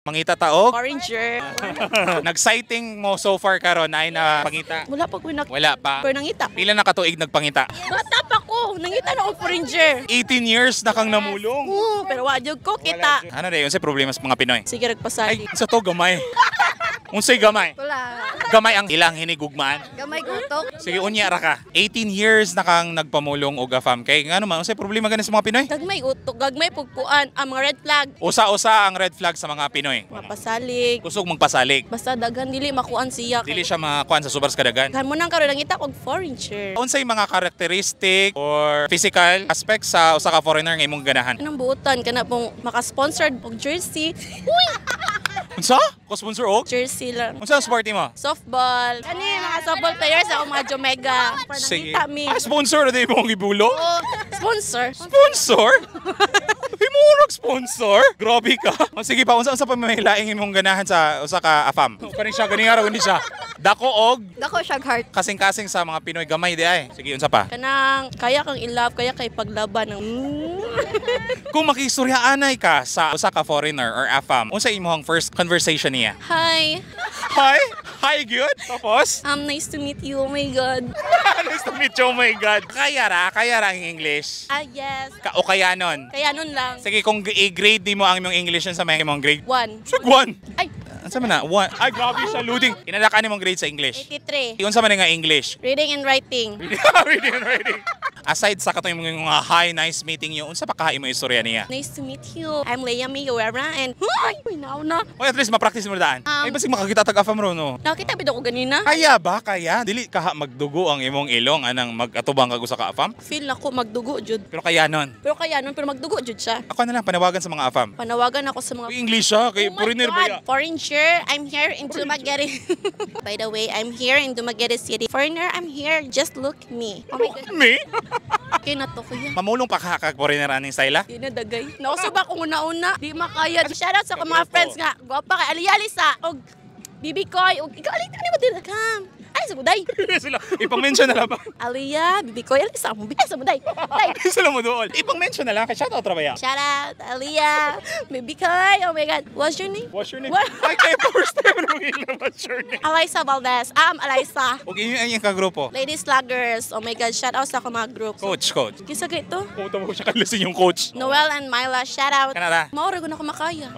Mangita taog? Oranger. Nag-sighting mo so far karon ay na pangita? Wala pa ko Wala pa. Pero nangita. Pila na katuig nagpangita? Bata pa ko. Nangita na ako Oranger. 18 years na kang namulong. Pero wajog ko kita. Ano rin, unsay problema sa mga Pinoy? Sige, Ay, nagpasali. sa to gamay. Unsay gamay? Wala. Gamay ang ilang hinigugmaan. Gamay gutok. Sige, unya ra ka. 18 years na kang nagpamulong og afam. Kay ngano man, unsay problema gani sa mga Pinoy? Gagmay utok, gagmay pugpuan. Ang mga red flag. Usa-usa ang red flag sa mga Pinoy. Mapasalig. Kusog magpasalig. Basta daghan dili makuan siya. Dili siya makuan sa subars kadagan. Daghan mo nang karon nangita og Oranger. Unsay mga characteristic or physical aspects sa usa ka foreigner nga imong ganahan? Anong buutan kana pong maka-sponsored og jersey? Uy, Unsa? Ko sponsor og? jersey lang. Unsa ang sporty mo? Softball. Kani mga softball players sa mga Jomega. Sige. Nangita mi. Ah, sponsor na din mo ang ibulo? Oh, sponsor. Sponsor? Imo sponsor? Grabe ka. O sige pa, unsa pa may laing imong ganahan sa usa ka afam? Kaning siya ganing araw hindi siya. Dako og Dako siyag heart. kasing-kasing sa mga Pinoy gamay di ay. Sige, unsa pa? Kanang kaya kang i-love, kaya kay paglaban ng Kung makistoryaanay ka sa usa ka foreigner or afam, unsa imong first conversation niya? Hi, Hi! Hi, good? Tapos? nice to meet you. Oh my God. Nice to meet you, oh my God. Kaya ra ang English. Ah, yes. O kaya nun. Kaya nun lang. Sige, kung i-grade di mo ang imong English yun sa mga imong grade. 1. Sig 1. Ay, Ano sa na? 1. Ay, grabe siya, loading. Inalakaan imong grade sa English. 83. Iyon sa man nga English. Reading and writing. Reading and writing. Aside sa katong imong mga hi, nice meeting you, unsa pa kahay mo istorya niya? Nice to meet you. I'm Leia Miyuera and ay, now na. O at least ma-practice mo daan. Ay, basig makakita tag-afam ro, no? Nakita bitaw ko ganina. Kaya ba? Kaya? Dili ka magdugo ang imong ilong anang mag-atubang kag usa ka afam? Feel na ko magdugo jud. Pero kaya nun. Pero magdugo jud siya. Ako na lang panawagan sa mga afam. Panawagan ako sa mga Uy, English siya, kay Oh my foreigner ba ya? God! Foreigner, I'm here in Dumaguete. By the way, I'm here in Dumaguete City. Foreigner, I'm here. Just look at me. Oh my God. Me? Okay na to, kuya. Mamulong pa ka kag foreigner aning style? Di na dagay. Nausog ako una-una. Di makaya. Shoutout sa mga friends nga. Gwapa kay Aliyalisa. Og Bibi Koy. Og ikaw alita ni mo din nakam. Ay, sa muday. Sila, ipang-mention na lang ba? Aliyah, Bibi Koy. Alisa mo. Ay, sa muday. Day. Sila mo doon. Ipang-mention na lang, kay shoutout ra ba ya? Shoutout, Aliyah. Bibi Koy. Oh my God. What's your name? What's your name? What? Ay, kaya first time na mga what's your name? Alisa Valdez. Alisa. Huwag inyo ang kagrupo. Ladies Sluggers. Oh my God. Shoutout sa ako mga group. Coach. Kisa ka ito? Puta mo siya kalasin yung coach. Noel and Myla. Shoutout. Kanara. Maura ko na ako makaya.